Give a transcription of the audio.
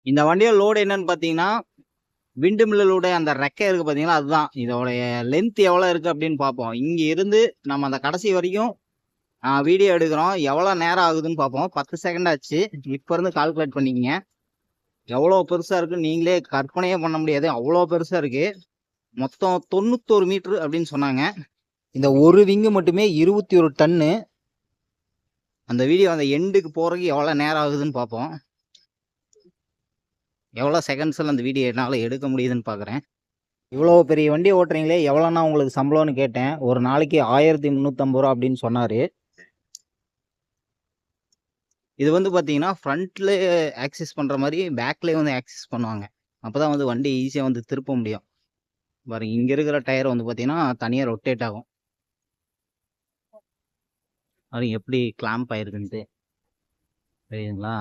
இந்த வண்டியோட லோடு என்னன்னு பார்த்தீங்கன்னா, விண்டு மில்லோட அந்த ரெக்கை இருக்கு பார்த்தீங்களா, அதுதான். இதோடைய லென்த் எவ்வளோ இருக்கு அப்படின்னு பார்ப்போம். இங்க இருந்து நம்ம அந்த கடைசி வரைக்கும் வீடியோ எடுக்கிறோம். எவ்வளோ நேரம் ஆகுதுன்னு பார்ப்போம். 10 செகண்ட் ஆச்சு. இப்போ இருந்து கால்குலேட் பண்ணிக்கங்க. எவ்வளோ பெருசா இருக்குன்னு நீங்களே கற்பனையே பண்ண முடியாது. அவ்வளோ பெருசா இருக்கு. மொத்தம் 91 மீட்டர் அப்படின்னு சொன்னாங்க. இந்த ஒரு விங்கு மட்டுமே 21 டன்னு. அந்த வீடியோ அந்த எண்டுக்கு போறதுக்கு எவ்வளோ நேரம் ஆகுதுன்னு பார்ப்போம். எவ்வளோ செகண்ட்ஸில் அந்த வீடியோ என்னால் எடுக்க முடியுதுன்னு பார்க்குறேன். இவ்வளோ பெரிய வண்டி ஓட்டுறீங்களே, எவ்வளோண்ணா உங்களுக்கு சம்பளம்னு கேட்டேன். ஒரு நாளைக்கு 1350 ரூபா அப்படின்னு சொன்னார். இது வந்து பார்த்தீங்கன்னா ஃப்ரண்ட்ல ஆக்சஸ் பண்ணுற மாதிரி பேக்லேயே வந்து ஆக்சஸ் பண்ணுவாங்க. அப்போ தான் வந்து வண்டி ஈஸியாக வந்து திருப்ப முடியும். பாருங்க, இங்கே இருக்கிற டயர் வந்து பார்த்தீங்கன்னா தனியாக ரொட்டேட் ஆகும். அது எப்படி கிளாம்ப் ஆயிருக்குன்ட்டு தெரியுதுங்களா?